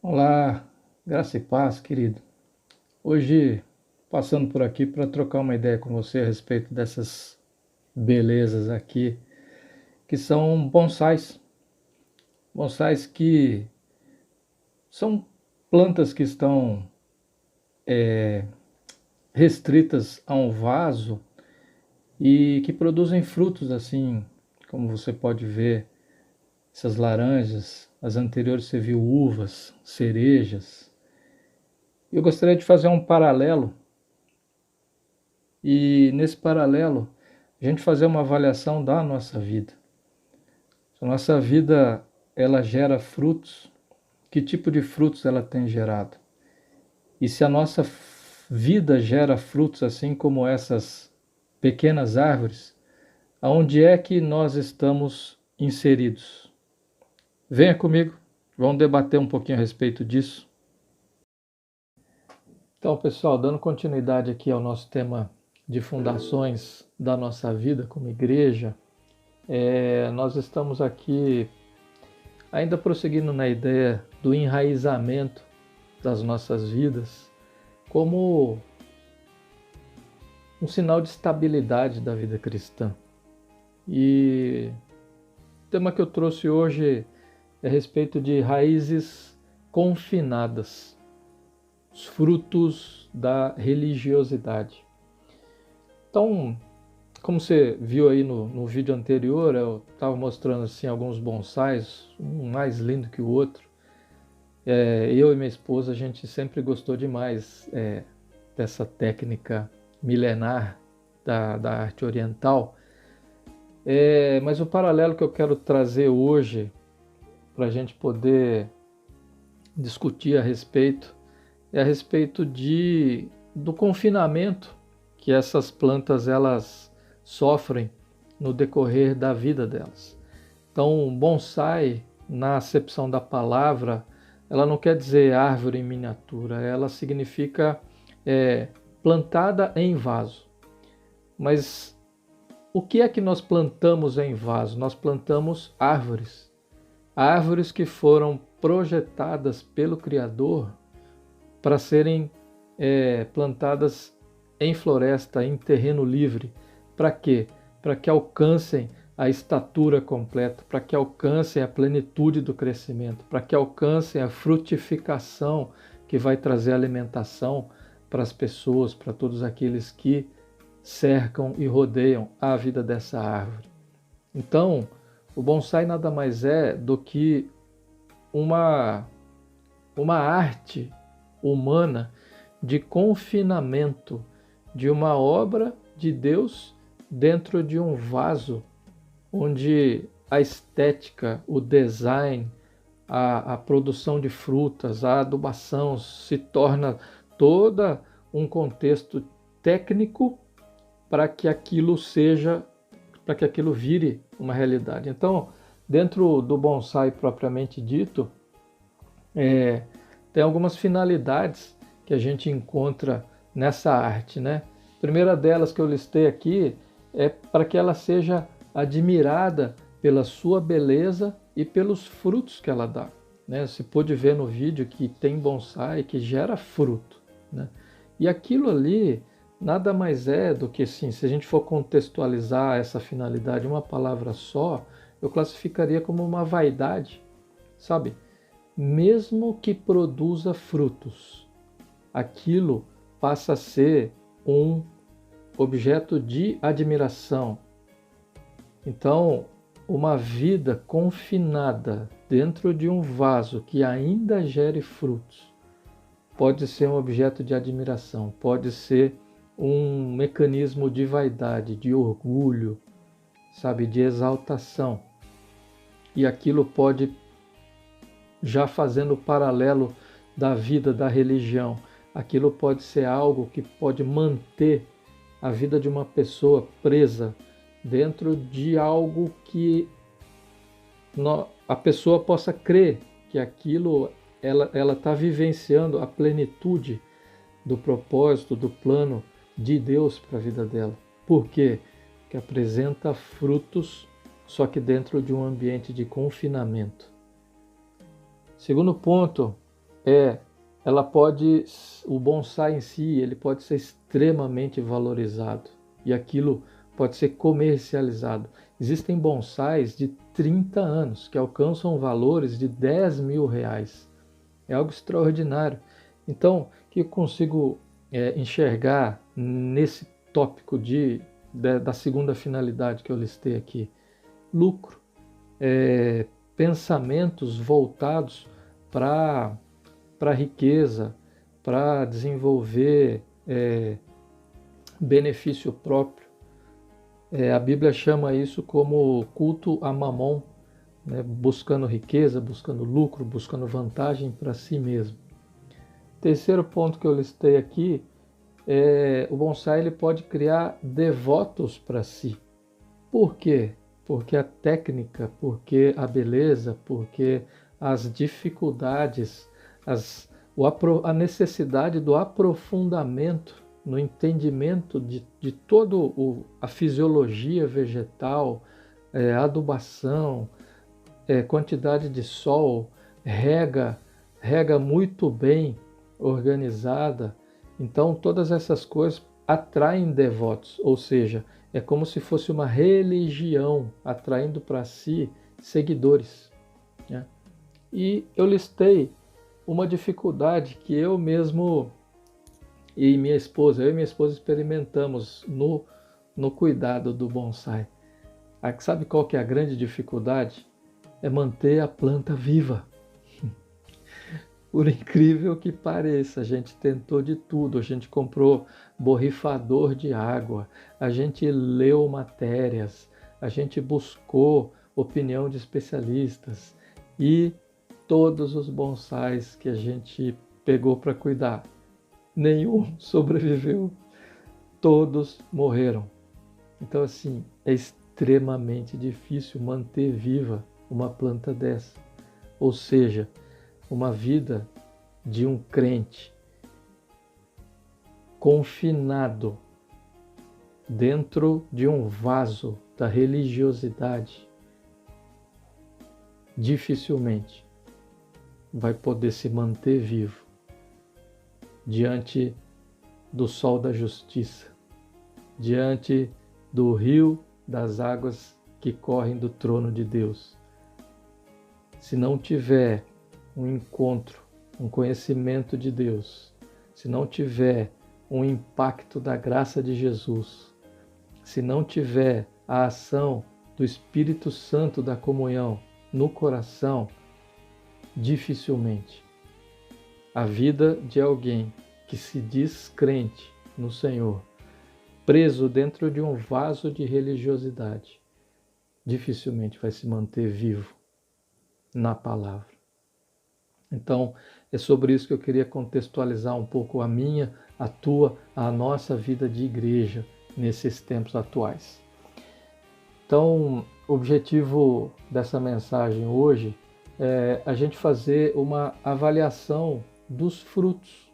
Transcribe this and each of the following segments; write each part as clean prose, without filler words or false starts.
Olá, graça e paz, querido. Hoje, passando por aqui para trocar uma ideia com você a respeito dessas belezas aqui, que são bonsais. Bonsais que são plantas que estão restritas a um vaso e que produzem frutos assim, como você pode ver, essas laranjas. As anteriores você viu uvas, cerejas. Eu gostaria de fazer um paralelo e nesse paralelo a gente fazer uma avaliação da nossa vida. Se a nossa vida ela gera frutos, que tipo de frutos ela tem gerado? E se a nossa vida gera frutos assim como essas pequenas árvores, aonde é que nós estamos inseridos? Venha comigo, vamos debater um pouquinho a respeito disso. Então, pessoal, dando continuidade aqui ao nosso tema de fundações da nossa vida como igreja, nós estamos aqui ainda prosseguindo na ideia do enraizamento das nossas vidas como um sinal de estabilidade da vida cristã. E o tema que eu trouxe hoje é a respeito de raízes confinadas, os frutos da religiosidade. Então, como você viu aí no vídeo anterior, eu estava mostrando assim alguns bonsais, um mais lindo que o outro. Eu e minha esposa, a gente sempre gostou demais dessa técnica milenar da arte oriental. Mas o paralelo que eu quero trazer hoje, para a gente poder discutir a respeito, é a respeito do confinamento que essas plantas elas sofrem no decorrer da vida delas. Então, bonsai, na acepção da palavra, ela não quer dizer árvore em miniatura, ela significa plantada em vaso. Mas o que é que nós plantamos em vaso? Nós plantamos árvores. Árvores que foram projetadas pelo Criador para serem plantadas em floresta, em terreno livre. Para quê? Para que alcancem a estatura completa, para que alcancem a plenitude do crescimento, para que alcancem a frutificação que vai trazer alimentação para as pessoas, para todos aqueles que cercam e rodeiam a vida dessa árvore. Então, o bonsai nada mais é do que uma arte humana de confinamento de uma obra de Deus dentro de um vaso, onde a estética, o design, a produção de frutas, a adubação se torna toda um contexto técnico para que aquilo vire uma realidade. Então, dentro do bonsai propriamente dito, tem algumas finalidades que a gente encontra nessa arte, né? A primeira delas que eu listei aqui é para que ela seja admirada pela sua beleza e pelos frutos que ela dá, né? Você pôde ver no vídeo que tem bonsai que gera fruto, né? E aquilo ali nada mais é do que, assim, se a gente for contextualizar essa finalidade em uma palavra só, eu classificaria como uma vaidade, sabe? Mesmo que produza frutos, aquilo passa a ser um objeto de admiração. Então, uma vida confinada dentro de um vaso que ainda gere frutos pode ser um objeto de admiração, pode ser um mecanismo de vaidade, de orgulho, sabe, de exaltação. E aquilo pode, já fazendo o paralelo da vida da religião, aquilo pode ser algo que pode manter a vida de uma pessoa presa dentro de algo que a pessoa possa crer que aquilo ela está vivenciando a plenitude do propósito, do plano de Deus para a vida dela. Por quê? Porque apresenta frutos, só que dentro de um ambiente de confinamento. Segundo ponto ela pode, o bonsai em si, ele pode ser extremamente valorizado e aquilo pode ser comercializado. Existem bonsais de 30 anos que alcançam valores de 10 mil reais. É algo extraordinário. Então, o que eu consigo enxergar nesse tópico da segunda finalidade que eu listei aqui? Lucro. Pensamentos voltados para a riqueza, para desenvolver benefício próprio. A Bíblia chama isso como culto a Mamon, né? Buscando riqueza, buscando lucro, buscando vantagem para si mesmo. Terceiro ponto que eu listei aqui o bonsai ele pode criar devotos para si. Por quê? Porque a técnica, porque a beleza, porque as dificuldades, a necessidade do aprofundamento no entendimento de toda a fisiologia vegetal, adubação, quantidade de sol, rega muito bem organizada. Então todas essas coisas atraem devotos, ou seja, é como se fosse uma religião atraindo para si seguidores, né? E eu listei uma dificuldade que eu e minha esposa experimentamos no cuidado do bonsai. Sabe qual que é a grande dificuldade? É manter a planta viva. Por incrível que pareça, a gente tentou de tudo, a gente comprou borrifador de água, a gente leu matérias, a gente buscou opinião de especialistas e todos os bonsais que a gente pegou para cuidar, nenhum sobreviveu, todos morreram. Então assim, é extremamente difícil manter viva uma planta dessa, ou seja, uma vida de um crente confinado dentro de um vaso da religiosidade dificilmente vai poder se manter vivo diante do sol da justiça, diante do rio das águas que correm do trono de Deus. Se não tiver um encontro, um conhecimento de Deus, se não tiver um impacto da graça de Jesus, se não tiver a ação do Espírito Santo da comunhão no coração, dificilmente a vida de alguém que se diz crente no Senhor, preso dentro de um vaso de religiosidade, dificilmente vai se manter vivo na palavra. Então, é sobre isso que eu queria contextualizar um pouco a minha, a tua, a nossa vida de igreja nesses tempos atuais. Então, o objetivo dessa mensagem hoje é a gente fazer uma avaliação dos frutos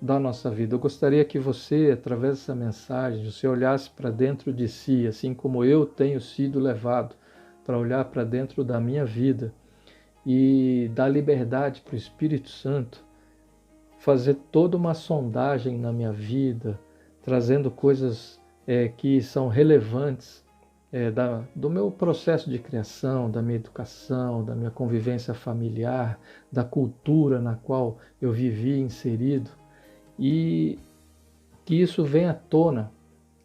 da nossa vida. Eu gostaria que você, através dessa mensagem, você olhasse para dentro de si, assim como eu tenho sido levado para olhar para dentro da minha vida e dar liberdade para o Espírito Santo fazer toda uma sondagem na minha vida, trazendo coisas que são relevantes do meu processo de criação, da minha educação, da minha convivência familiar, da cultura na qual eu vivi inserido, e que isso venha à tona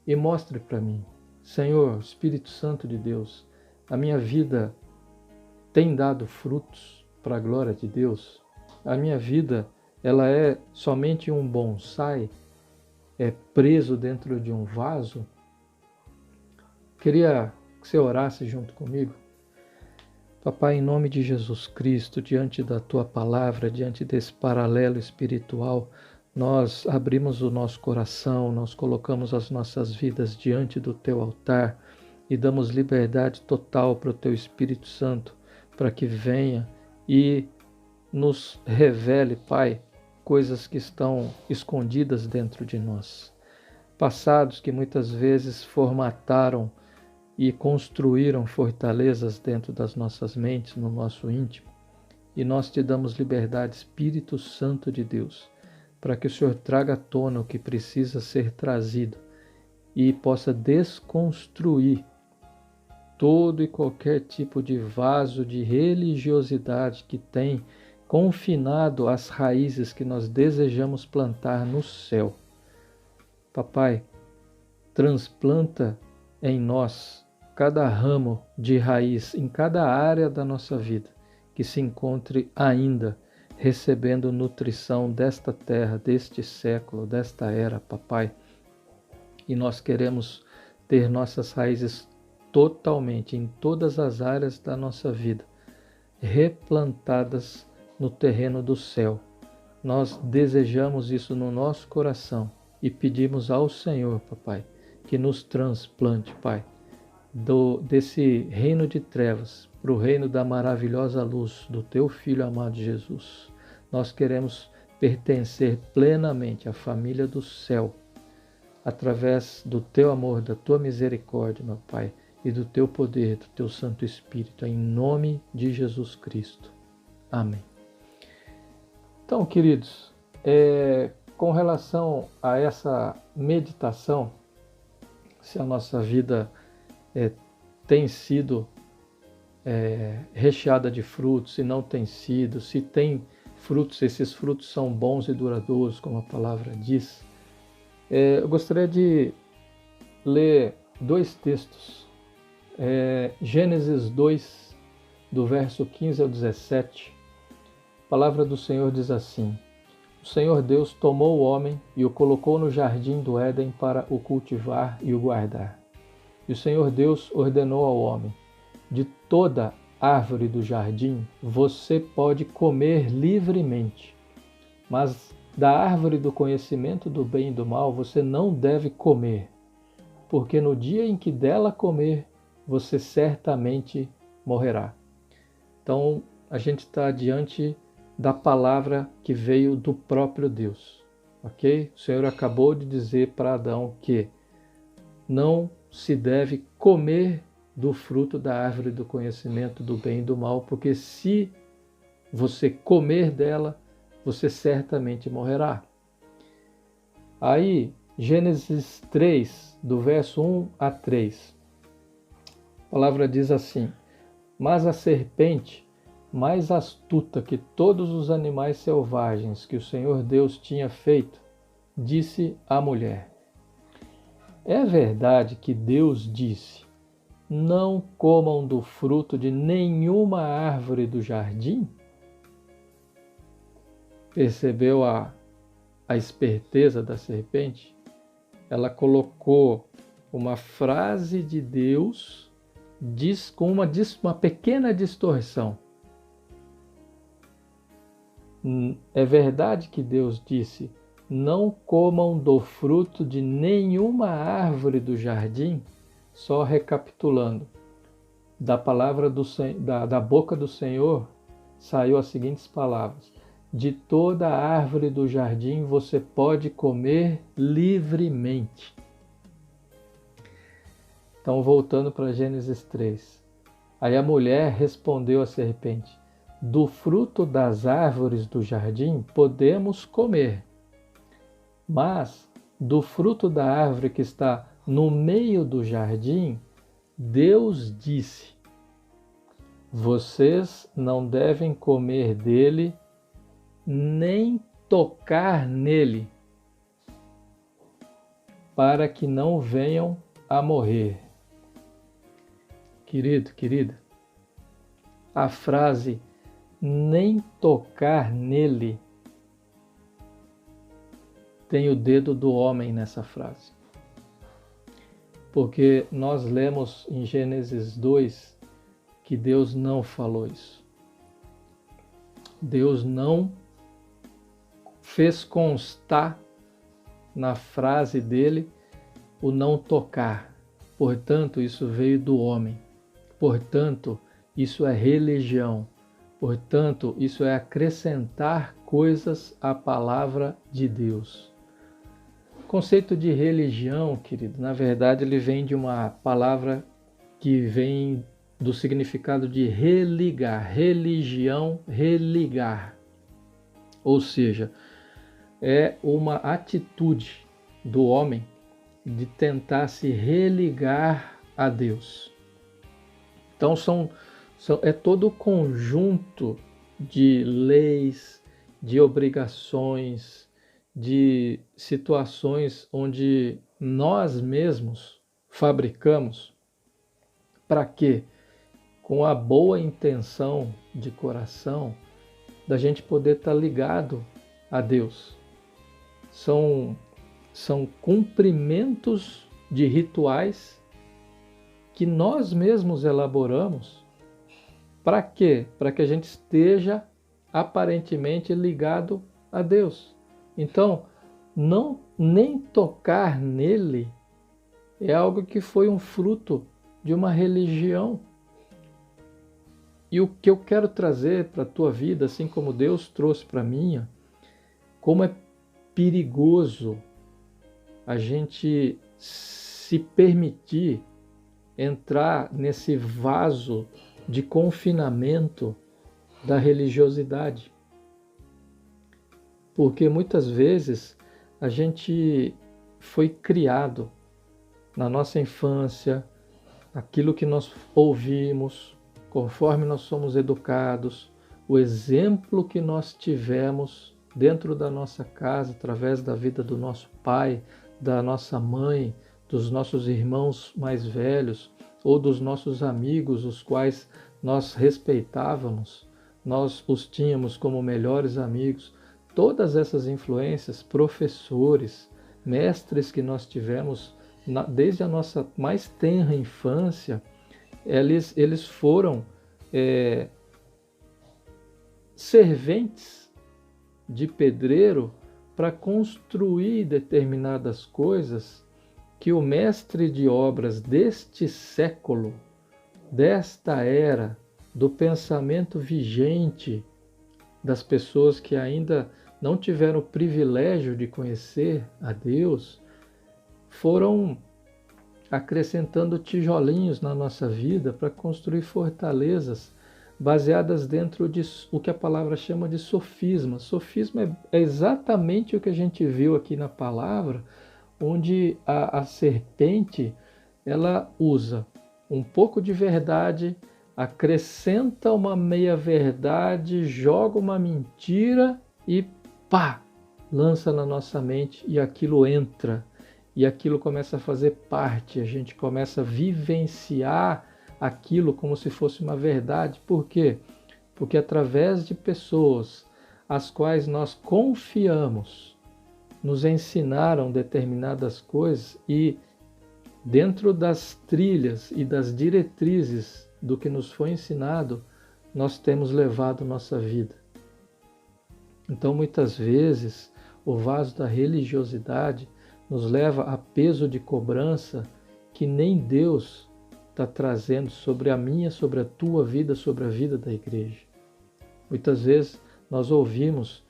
e mostre para mim, Senhor, Espírito Santo de Deus, a minha vida tem dado frutos para a glória de Deus? A minha vida, ela é somente um bonsai, preso dentro de um vaso? Queria que você orasse junto comigo. Papai, em nome de Jesus Cristo, diante da Tua palavra, diante desse paralelo espiritual, nós abrimos o nosso coração, nós colocamos as nossas vidas diante do Teu altar e damos liberdade total para o Teu Espírito Santo, para que venha e nos revele, Pai, coisas que estão escondidas dentro de nós. Passados que muitas vezes formataram e construíram fortalezas dentro das nossas mentes, no nosso íntimo, E nós te damos liberdade, Espírito Santo de Deus, para que o Senhor traga à tona o que precisa ser trazido e possa desconstruir todo e qualquer tipo de vaso de religiosidade que tem confinado as raízes que nós desejamos plantar no céu. Papai, transplanta em nós cada ramo de raiz em cada área da nossa vida que se encontre ainda recebendo nutrição desta terra, deste século, desta era, papai. E nós queremos ter nossas raízes totalmente em todas as áreas da nossa vida replantadas no terreno do céu. Nós desejamos isso no nosso coração e pedimos ao Senhor, papai, que nos transplante, pai, desse reino de trevas para o reino da maravilhosa luz do teu Filho amado Jesus. Nós queremos pertencer plenamente à família do céu, através do teu amor, da tua misericórdia, meu Pai, e do teu poder, do teu Santo Espírito, em nome de Jesus Cristo. Amém. Então, queridos, com relação a essa meditação, se a nossa vida tem sido recheada de frutos, se não tem sido, se tem frutos, esses frutos são bons e duradouros, como a palavra diz, eu gostaria de ler 2 textos. Gênesis 2, do verso 15 ao 17. A palavra do Senhor diz assim: O Senhor Deus tomou o homem e o colocou no jardim do Éden para o cultivar e o guardar. E o Senhor Deus ordenou ao homem: De toda árvore do jardim você pode comer livremente, mas da árvore do conhecimento do bem e do mal você não deve comer, porque no dia em que dela comer, você certamente morrerá. Então, a gente está diante da palavra que veio do próprio Deus, ok? O Senhor acabou de dizer para Adão que não se deve comer do fruto da árvore do conhecimento do bem e do mal, porque se você comer dela, você certamente morrerá. Aí, Gênesis 3, do verso 1 a 3, a palavra diz assim: Mas a serpente, mais astuta que todos os animais selvagens que o Senhor Deus tinha feito, disse à mulher: É verdade que Deus disse: Não comam do fruto de nenhuma árvore do jardim? Percebeu a esperteza da serpente? Ela colocou uma frase de Deus com uma pequena distorção. É verdade que Deus disse: Não comam do fruto de nenhuma árvore do jardim? Só recapitulando, da palavra da boca do Senhor saiu as seguintes palavras: De toda árvore do jardim você pode comer livremente. Então, voltando para Gênesis 3. Aí a mulher respondeu à serpente: Do fruto das árvores do jardim podemos comer, mas do fruto da árvore que está no meio do jardim, Deus disse: Vocês não devem comer dele, nem tocar nele, para que não venham a morrer. Querido, querida, a frase nem tocar nele tem o dedo do homem nessa frase. Porque nós lemos em Gênesis 2 que Deus não falou isso. Deus não fez constar na frase dele o não tocar. Portanto, isso veio do homem. Portanto, isso é religião. Portanto, isso é acrescentar coisas à palavra de Deus. O conceito de religião, querido, na verdade ele vem de uma palavra que vem do significado de religar, religião, religar. Ou seja, é uma atitude do homem de tentar se religar a Deus. Então é todo o conjunto de leis, de obrigações, de situações onde nós mesmos fabricamos. Para quê? Com a boa intenção de coração da gente poder estar ligado a Deus. São cumprimentos de rituais que nós mesmos elaboramos. Para quê? Para que a gente esteja aparentemente ligado a Deus. Então, nem tocar nele é algo que foi um fruto de uma religião. E o que eu quero trazer para a tua vida, assim como Deus trouxe para a minha, como é perigoso a gente se permitir entrar nesse vaso de confinamento da religiosidade. Porque muitas vezes a gente foi criado na nossa infância, aquilo que nós ouvimos, conforme nós somos educados, o exemplo que nós tivemos dentro da nossa casa, através da vida do nosso pai, da nossa mãe, dos nossos irmãos mais velhos ou dos nossos amigos, os quais nós respeitávamos, nós os tínhamos como melhores amigos. Todas essas influências, professores, mestres que nós tivemos desde a nossa mais tenra infância, eles foram serventes de pedreiro para construir determinadas coisas que o mestre de obras deste século, desta era, do pensamento vigente das pessoas que ainda não tiveram o privilégio de conhecer a Deus, foram acrescentando tijolinhos na nossa vida para construir fortalezas baseadas dentro de o que a palavra chama de sofisma. Sofisma é exatamente o que a gente viu aqui na palavra, onde a serpente ela usa um pouco de verdade, acrescenta uma meia-verdade, joga uma mentira e pá, lança na nossa mente e aquilo entra. E aquilo começa a fazer parte, a gente começa a vivenciar aquilo como se fosse uma verdade. Por quê? Porque através de pessoas as quais nós confiamos, nos ensinaram determinadas coisas e dentro das trilhas e das diretrizes do que nos foi ensinado, nós temos levado nossa vida. Então, muitas vezes, o vaso da religiosidade nos leva a peso de cobrança que nem Deus está trazendo sobre a minha, sobre a tua vida, sobre a vida da igreja. Muitas vezes nós ouvimos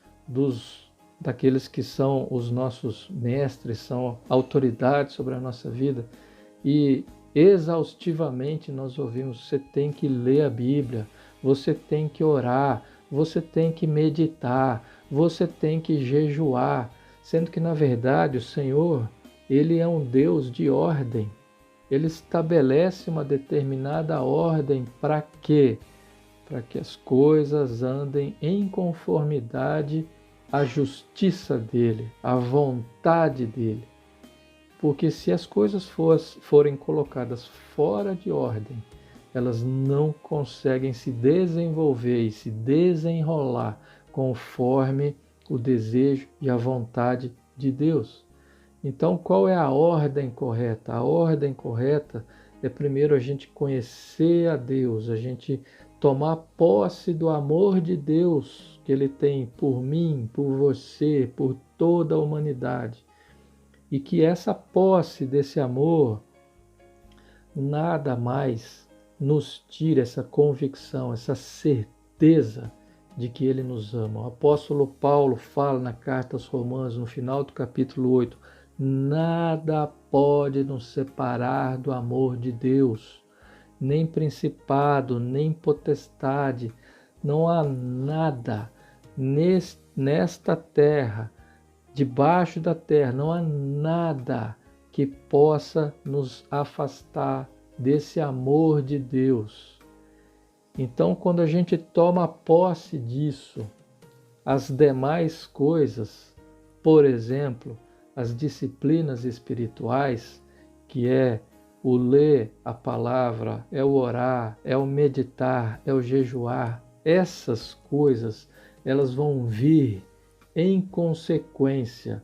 daqueles que são os nossos mestres, são autoridades sobre a nossa vida, e exaustivamente nós ouvimos: você tem que ler a Bíblia, você tem que orar, você tem que meditar, você tem que jejuar, sendo que na verdade o Senhor, Ele é um Deus de ordem. Ele estabelece uma determinada ordem para quê? Para que as coisas andem em conformidade à justiça dele, à vontade dele. Porque se as coisas forem colocadas fora de ordem, elas não conseguem se desenvolver e se desenrolar conforme o desejo e a vontade de Deus. Então, qual é a ordem correta? A ordem correta é primeiro a gente conhecer a Deus, a gente tomar posse do amor de Deus que Ele tem por mim, por você, por toda a humanidade. E que essa posse desse amor nada mais nos tire essa convicção, essa certeza de que Ele nos ama. O apóstolo Paulo fala na carta aos Romanos, no final do capítulo 8, nada pode nos separar do amor de Deus. nem principado, nem potestade, não há nada nesta terra, debaixo da terra, não há nada que possa nos afastar desse amor de Deus. Então, quando a gente toma posse disso, as demais coisas, por exemplo, as disciplinas espirituais, que é o ler a palavra, é o orar, é o meditar, é o jejuar, essas coisas, elas vão vir em consequência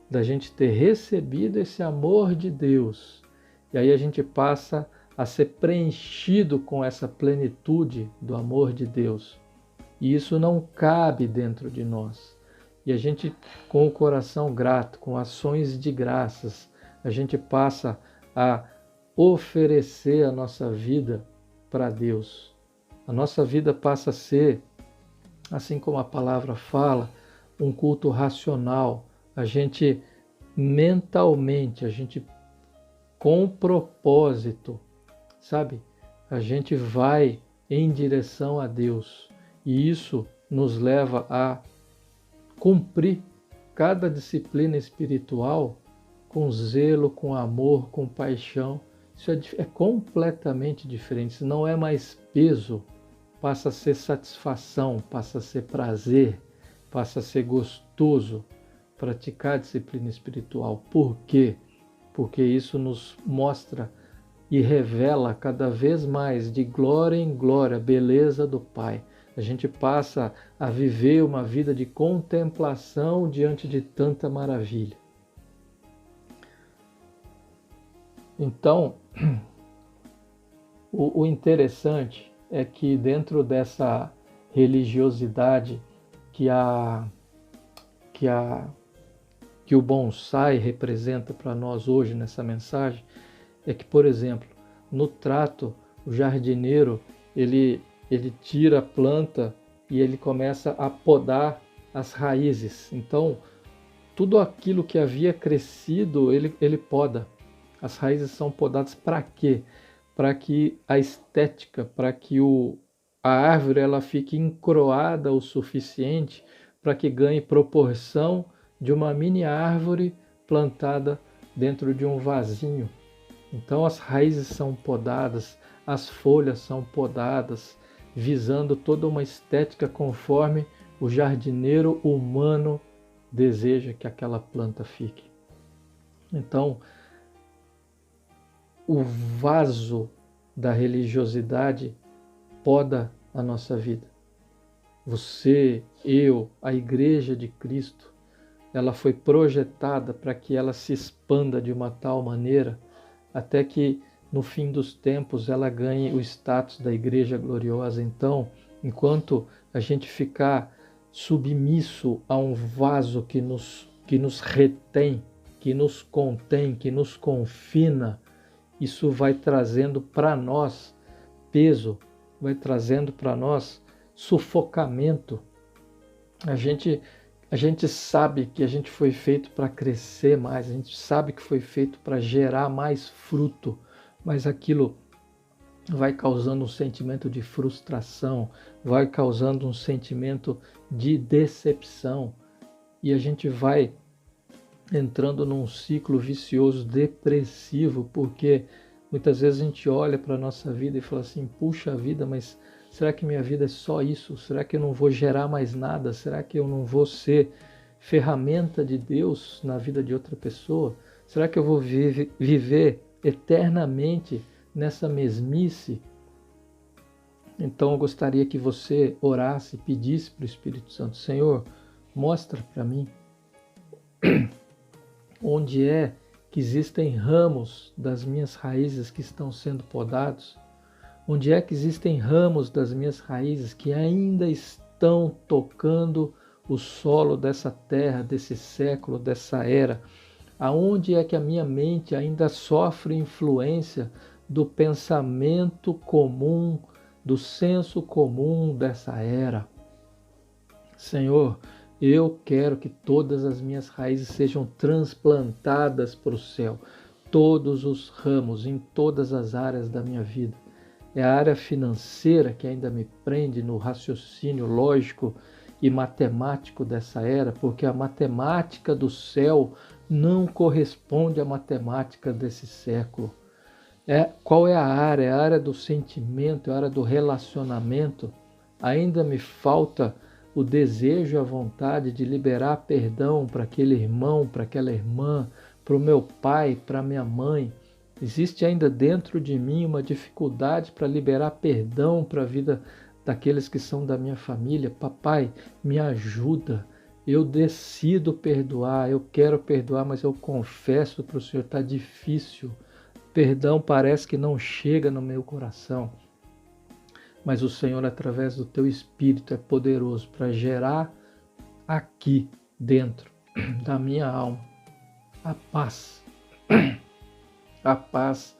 da gente ter recebido esse amor de Deus. E aí a gente passa a ser preenchido com essa plenitude do amor de Deus. E isso não cabe dentro de nós. E a gente, com o coração grato, com ações de graças, a gente passa a oferecer a nossa vida para Deus. A nossa vida passa a ser, assim como a palavra fala, um culto racional. A gente mentalmente, a gente com propósito, sabe? A gente vai em direção a Deus. E isso nos leva a cumprir cada disciplina espiritual com zelo, com amor, com paixão. Isso é completamente diferente. Isso não é mais peso, passa a ser satisfação, passa a ser prazer, passa a ser gostoso praticar a disciplina espiritual. Por quê? Porque isso nos mostra e revela cada vez mais de glória em glória a beleza do Pai. A gente passa a viver uma vida de contemplação diante de tanta maravilha. Então, o interessante é que dentro dessa religiosidade que o bonsai representa para nós hoje nessa mensagem, é que, por exemplo, no trato, o jardineiro, ele tira a planta e ele começa a podar as raízes. Então, tudo aquilo que havia crescido, ele poda. As raízes são podadas para quê? Para que a estética, para que a árvore ela fique encroada o suficiente para que ganhe proporção de uma mini árvore plantada dentro de um vasinho. Então as raízes são podadas, as folhas são podadas, visando toda uma estética conforme o jardineiro humano deseja que aquela planta fique. Então, o vaso da religiosidade poda a nossa vida. Você, eu, a Igreja de Cristo, ela foi projetada para que ela se expanda de uma tal maneira até que no fim dos tempos ela ganhe o status da Igreja Gloriosa. Então, enquanto a gente ficar submisso a um vaso que nos retém, que nos contém, que nos confina, isso vai trazendo para nós peso, vai trazendo para nós sufocamento. A gente sabe que a gente foi feito para crescer mais, a gente sabe que foi feito para gerar mais fruto, mas aquilo vai causando um sentimento de frustração, vai causando um sentimento de decepção, e a gente vai entrando num ciclo vicioso, depressivo, porque muitas vezes a gente olha para a nossa vida e fala assim, puxa vida, mas será que minha vida é só isso? Será que eu não vou gerar mais nada? Será que eu não vou ser ferramenta de Deus na vida de outra pessoa? Será que eu vou viver eternamente nessa mesmice? Então eu gostaria que você orasse, pedisse para o Espírito Santo, Senhor, mostra para mim onde é que existem ramos das minhas raízes que estão sendo podados, onde é que existem ramos das minhas raízes que ainda estão tocando o solo dessa terra, desse século, dessa era, aonde é que a minha mente ainda sofre influência do pensamento comum, do senso comum dessa era. Senhor, eu quero que todas as minhas raízes sejam transplantadas para o céu, todos os ramos, em todas as áreas da minha vida. É a área financeira que ainda me prende no raciocínio lógico e matemático dessa era, porque a matemática do céu não corresponde à matemática desse século. Qual é a área? É a área do sentimento, é a área do relacionamento. Ainda me falta o desejo e a vontade de liberar perdão para aquele irmão, para aquela irmã, para o meu pai, para minha mãe. Existe ainda dentro de mim uma dificuldade para liberar perdão para a vida daqueles que são da minha família. Papai, me ajuda. Eu decido perdoar, eu quero perdoar, mas eu confesso para o Senhor, está difícil. Perdão parece que não chega no meu coração. Mas o Senhor, através do teu Espírito, é poderoso para gerar aqui dentro da minha alma a paz. A paz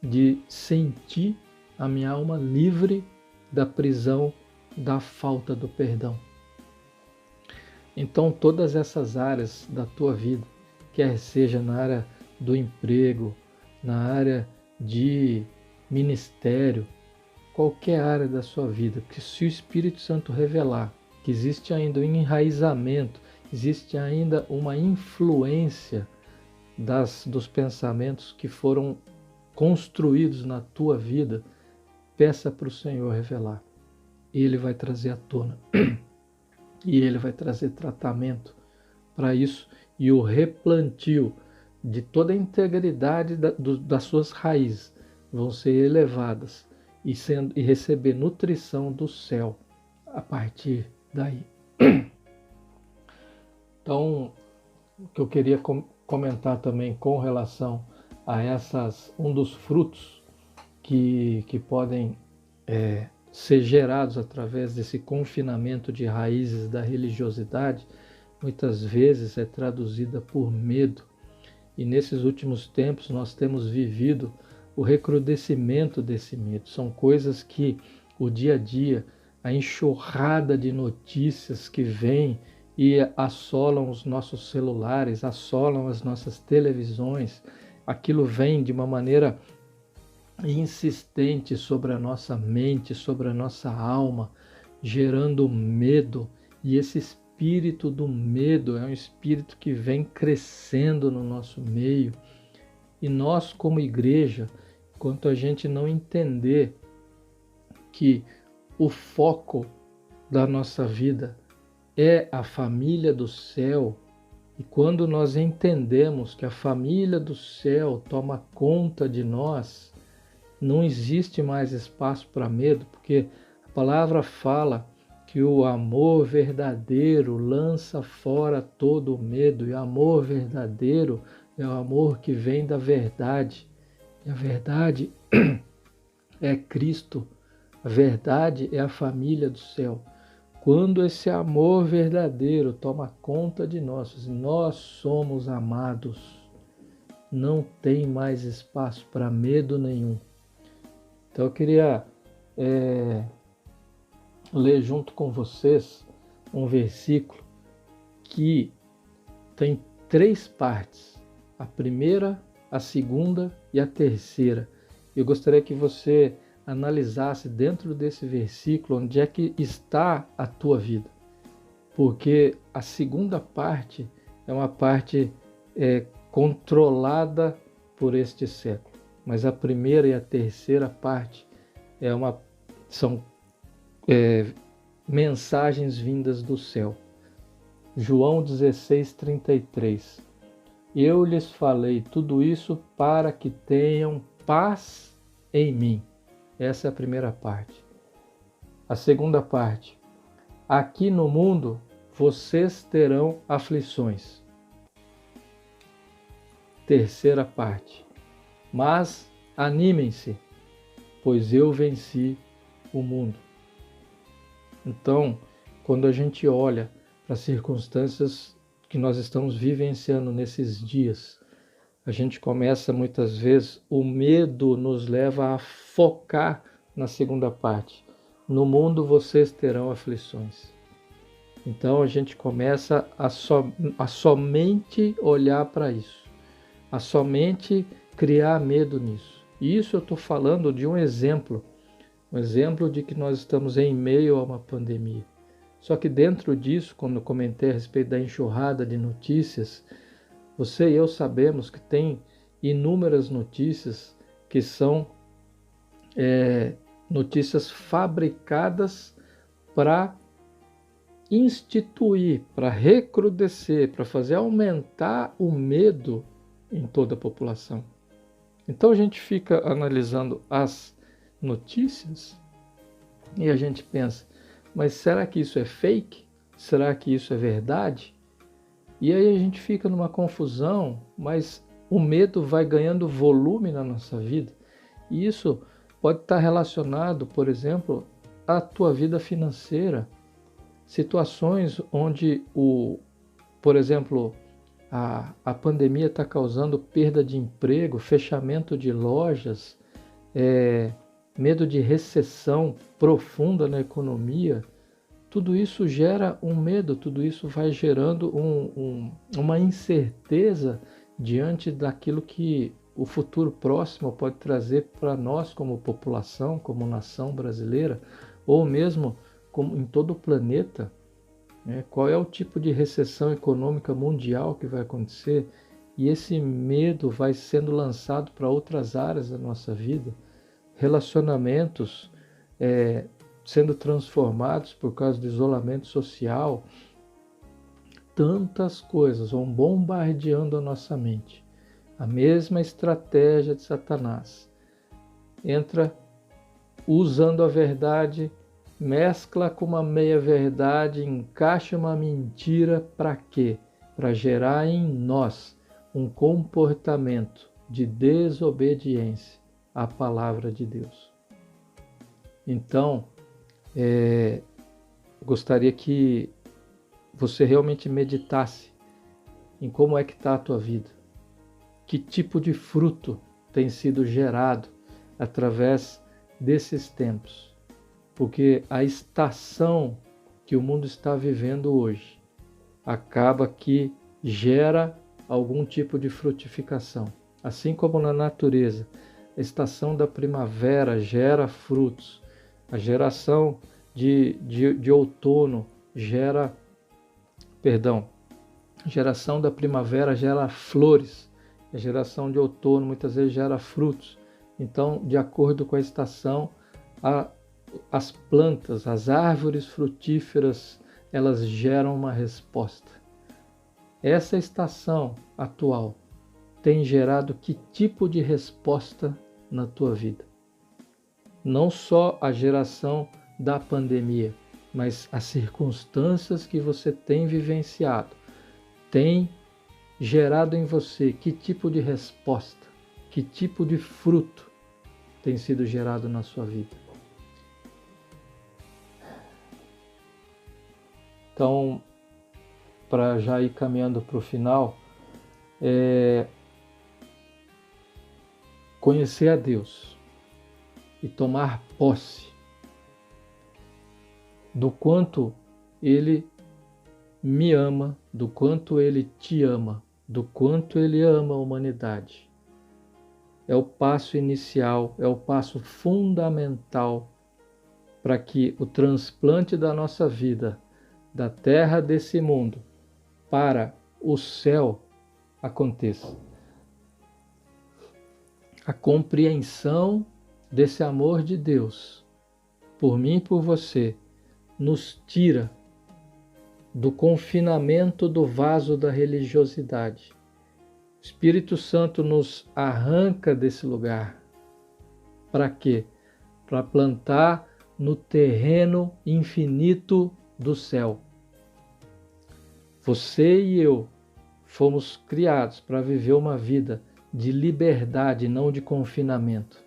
de sentir a minha alma livre da prisão da falta do perdão. Então, todas essas áreas da tua vida, quer seja na área do emprego, na área de ministério, qualquer área da sua vida, que se o Espírito Santo revelar que existe ainda um enraizamento, existe ainda uma influência dos pensamentos que foram construídos na tua vida, peça para o Senhor revelar. Ele vai trazer à tona. E Ele vai trazer tratamento para isso e o replantio de toda a integridade das suas raízes vão ser elevadas e receber nutrição do céu a partir daí. Então, o que eu queria comentar também com relação a um dos frutos que podem ser gerados através desse confinamento de raízes da religiosidade, muitas vezes é traduzida por medo. E nesses últimos tempos nós temos vivido o recrudescimento desse medo. São coisas que o dia a dia, a enxurrada de notícias que vem e assolam os nossos celulares, assolam as nossas televisões, aquilo vem de uma maneira insistente sobre a nossa mente, sobre a nossa alma, gerando medo. E esse espírito do medo é um espírito que vem crescendo no nosso meio. E nós, como igreja, enquanto a gente não entender que o foco da nossa vida é a família do céu, e quando nós entendemos que a família do céu toma conta de nós, não existe mais espaço para medo, porque a palavra fala que o amor verdadeiro lança fora todo o medo, e o amor verdadeiro é o amor que vem da verdade. E a verdade é Cristo, a verdade é a família do céu. Quando esse amor verdadeiro toma conta de nós somos amados, não tem mais espaço para medo nenhum. Então eu queria ler junto com vocês um versículo que tem 3 partes, a primeira, a segunda e a terceira. Eu gostaria que você analisasse dentro desse versículo onde é que está a tua vida, porque a segunda parte é uma parte controlada por este século, mas a primeira e a terceira parte são mensagens vindas do céu. João 16:33. Eu lhes falei tudo isso para que tenham paz em mim. Essa é a primeira parte. A segunda parte. Aqui no mundo vocês terão aflições. Terceira parte. Mas animem-se, pois eu venci o mundo. Então, quando a gente olha para as circunstâncias que nós estamos vivenciando nesses dias, a gente começa muitas vezes, o medo nos leva a focar na segunda parte. No mundo vocês terão aflições. Então a gente começa a somente olhar para isso, a somente criar medo nisso. E isso eu estou falando de um exemplo um exemplo de que nós estamos em meio a uma pandemia. Só que dentro disso, quando eu comentei a respeito da enxurrada de notícias, você e eu sabemos que tem inúmeras notícias que são notícias fabricadas para instituir, para recrudescer, para fazer aumentar o medo em toda a população. Então a gente fica analisando as notícias e a gente pensa, mas será que isso é fake? Será que isso é verdade? E aí a gente fica numa confusão, mas o medo vai ganhando volume na nossa vida. E isso pode estar relacionado, por exemplo, à tua vida financeira. Situações onde, por exemplo, a pandemia está causando perda de emprego, fechamento de lojas, medo de recessão profunda na economia. Tudo isso gera um medo, tudo isso vai gerando uma incerteza diante daquilo que o futuro próximo pode trazer para nós como população, como nação brasileira, ou mesmo como em todo o planeta. Qual é o tipo de recessão econômica mundial que vai acontecer? E esse medo vai sendo lançado para outras áreas da nossa vida, relacionamentos sendo transformados por causa do isolamento social, tantas coisas vão bombardeando a nossa mente. A mesma estratégia de Satanás. Entra usando a verdade, mescla com uma meia-verdade, encaixa uma mentira para quê? Para gerar em nós um comportamento de desobediência à palavra de Deus. Então, gostaria que você realmente meditasse em como é que está a tua vida. Que tipo de fruto tem sido gerado através desses tempos? Porque a estação que o mundo está vivendo hoje acaba que gera algum tipo de frutificação. Assim como na natureza, a estação da primavera gera frutos, a geração de outono a geração da primavera gera flores, a geração de outono muitas vezes gera frutos. Então, de acordo com a estação, as plantas, as árvores frutíferas, elas geram uma resposta. Essa estação atual tem gerado que tipo de resposta na tua vida? Não só a geração da pandemia, mas as circunstâncias que você tem vivenciado, tem gerado em você que tipo de resposta, que tipo de fruto tem sido gerado na sua vida. Então, para já ir caminhando para o final, conhecer a Deus e tomar posse do quanto Ele me ama, do quanto Ele te ama, do quanto Ele ama a humanidade. É o passo inicial, é o passo fundamental para que o transplante da nossa vida, da terra desse mundo, para o céu aconteça. A compreensão desse amor de Deus, por mim e por você, nos tira do confinamento do vaso da religiosidade. O Espírito Santo nos arranca desse lugar. Para quê? Para plantar no terreno infinito do céu. Você e eu fomos criados para viver uma vida de liberdade, não de confinamento.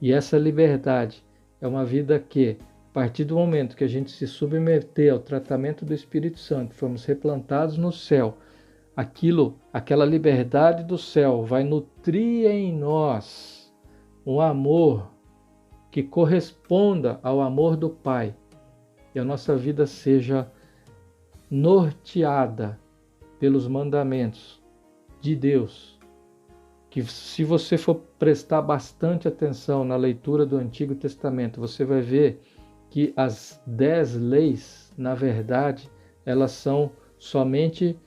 E essa liberdade é uma vida que, a partir do momento que a gente se submeter ao tratamento do Espírito Santo, fomos replantados no céu, aquela liberdade do céu vai nutrir em nós um amor que corresponda ao amor do Pai, e a nossa vida seja norteada pelos mandamentos de Deus, que se você for prestar bastante atenção na leitura do Antigo Testamento, você vai ver que as 10 leis, na verdade, elas são somente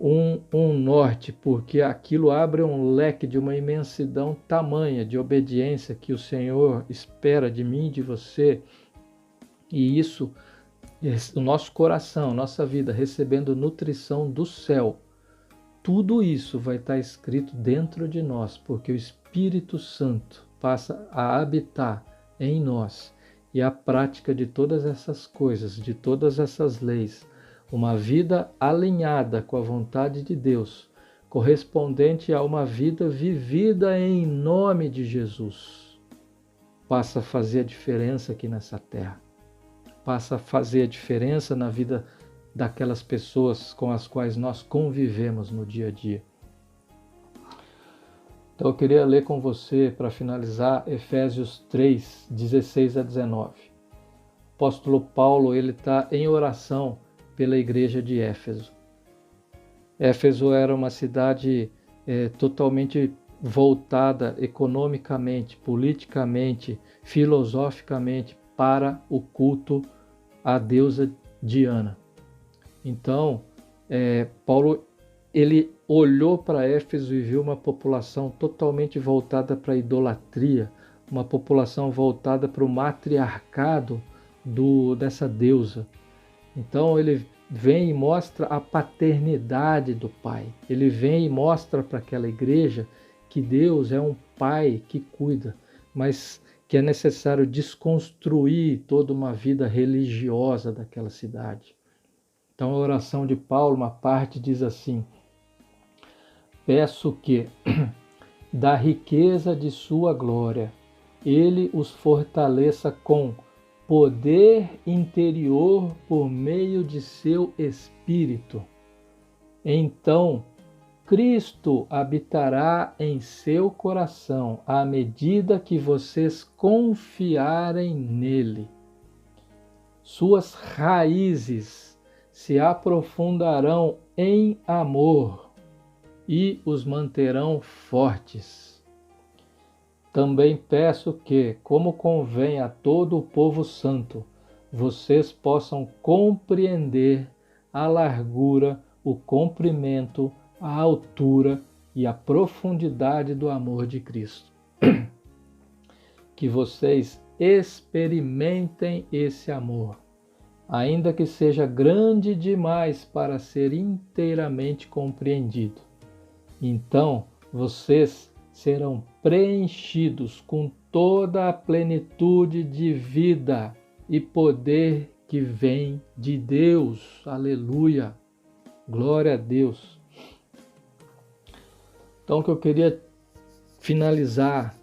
um norte, porque aquilo abre um leque de uma imensidão tamanha de obediência que o Senhor espera de mim e de você, e isso, o nosso coração, nossa vida, recebendo nutrição do céu, tudo isso vai estar escrito dentro de nós, porque o Espírito Santo passa a habitar em nós, e a prática de todas essas coisas, de todas essas leis, uma vida alinhada com a vontade de Deus, correspondente a uma vida vivida em nome de Jesus, passa a fazer a diferença aqui nessa terra, passa a fazer a diferença na vida daquelas pessoas com as quais nós convivemos no dia a dia. Então eu queria ler com você, para finalizar, Efésios 3, 16 a 19. O apóstolo Paulo está em oração pela igreja de Éfeso. Éfeso era uma cidade totalmente voltada economicamente, politicamente, filosoficamente para o culto à deusa Diana. Então, Paulo ele olhou para Éfeso e viu uma população totalmente voltada para a idolatria, uma população voltada para o matriarcado dessa deusa. Então ele vem e mostra a paternidade do Pai. Ele vem e mostra para aquela igreja que Deus é um Pai que cuida, mas que é necessário desconstruir toda uma vida religiosa daquela cidade. Então a oração de Paulo, uma parte diz assim: peço que, da riqueza de sua glória, ele os fortaleça com poder interior por meio de seu Espírito. Então, Cristo habitará em seu coração à medida que vocês confiarem nele. Suas raízes se aprofundarão em amor e os manterão fortes. Também peço que, como convém a todo o povo santo, vocês possam compreender a largura, o comprimento, a altura e a profundidade do amor de Cristo. Que vocês experimentem esse amor, ainda que seja grande demais para ser inteiramente compreendido. Então, vocês serão preenchidos com toda a plenitude de vida e poder que vem de Deus. Aleluia! Glória a Deus! Então, o que eu queria finalizar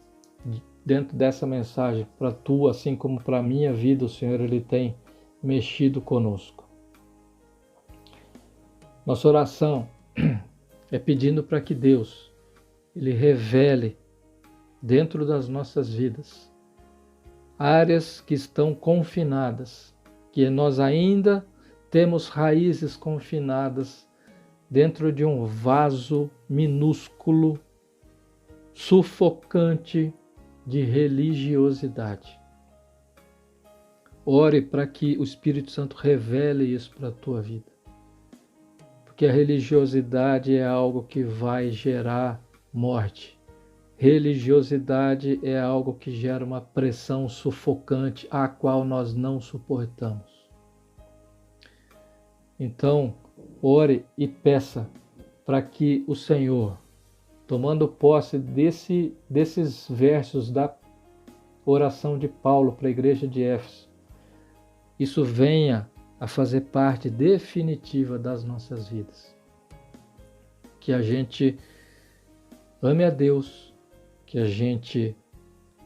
dentro dessa mensagem para tu, assim como para a minha vida, o Senhor ele tem mexido conosco. Nossa oração é pedindo para que Deus ele revele dentro das nossas vidas áreas que estão confinadas, que nós ainda temos raízes confinadas dentro de um vaso minúsculo, sufocante de religiosidade. Ore para que o Espírito Santo revele isso para a tua vida. Porque a religiosidade é algo que vai gerar morte. Religiosidade é algo que gera uma pressão sufocante a qual nós não suportamos. Então, ore e peça para que o Senhor, tomando posse desses versos da oração de Paulo para a igreja de Éfeso, isso venha a fazer parte definitiva das nossas vidas. Que a gente ame a Deus, que a gente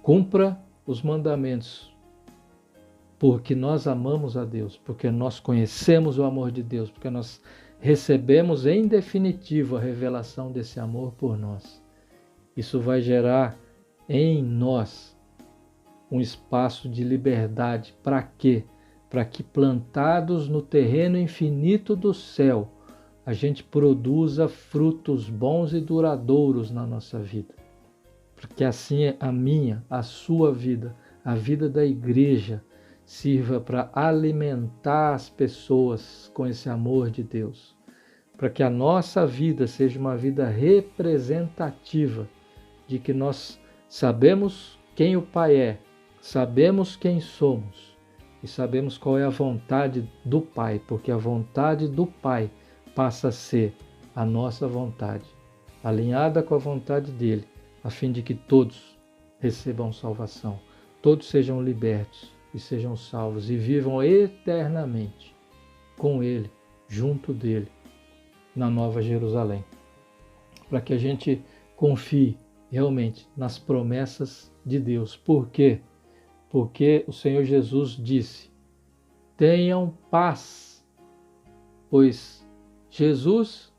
cumpra os mandamentos, porque nós amamos a Deus, porque nós conhecemos o amor de Deus, porque nós recebemos em definitivo a revelação desse amor por nós. Isso vai gerar em nós um espaço de liberdade. Para quê? Para que plantados no terreno infinito do céu, a gente produza frutos bons e duradouros na nossa vida. Porque assim a minha, a sua vida, a vida da igreja sirva para alimentar as pessoas com esse amor de Deus. Para que a nossa vida seja uma vida representativa de que nós sabemos quem o Pai é, sabemos quem somos e sabemos qual é a vontade do Pai, porque a vontade do Pai passa a ser a nossa vontade, alinhada com a vontade dele, a fim de que todos recebam salvação, todos sejam libertos e sejam salvos e vivam eternamente com ele, junto dele, na Nova Jerusalém. Para que a gente confie realmente nas promessas de Deus. Por quê? Porque o Senhor Jesus disse: tenham paz, pois Jesus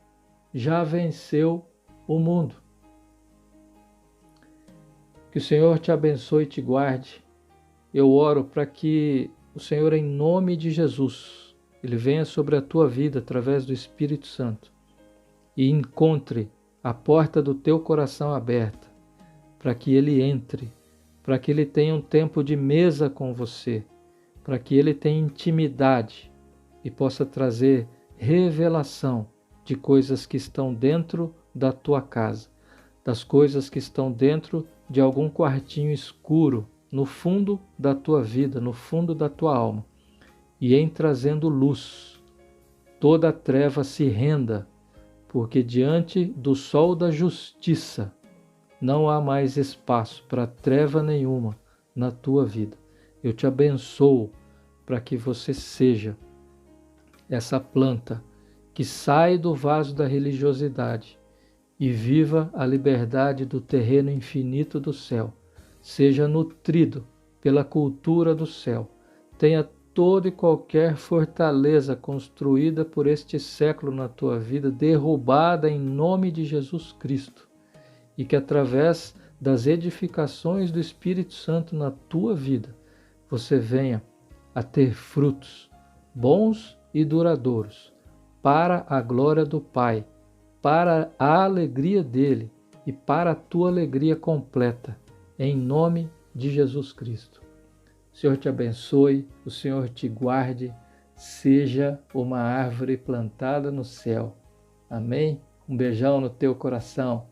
já venceu o mundo. Que o Senhor te abençoe e te guarde. Eu oro para que o Senhor, em nome de Jesus, Ele venha sobre a tua vida através do Espírito Santo e encontre a porta do teu coração aberta, para que Ele entre, para que Ele tenha um tempo de mesa com você, para que Ele tenha intimidade e possa trazer revelação de coisas que estão dentro da tua casa, das coisas que estão dentro de algum quartinho escuro, no fundo da tua vida, no fundo da tua alma, e em trazendo luz, toda a treva se renda, porque diante do sol da justiça não há mais espaço para treva nenhuma na tua vida. Eu te abençoo para que você seja essa planta que sai do vaso da religiosidade e viva a liberdade do terreno infinito do céu. Seja nutrido pela cultura do céu. Tenha toda e qualquer fortaleza construída por este século na tua vida derrubada em nome de Jesus Cristo. E que através das edificações do Espírito Santo na tua vida, você venha a ter frutos bons e duradouros para a glória do Pai, para a alegria dele e para a tua alegria completa, em nome de Jesus Cristo. O Senhor te abençoe, o Senhor te guarde, seja uma árvore plantada no céu. Amém? Um beijão no teu coração.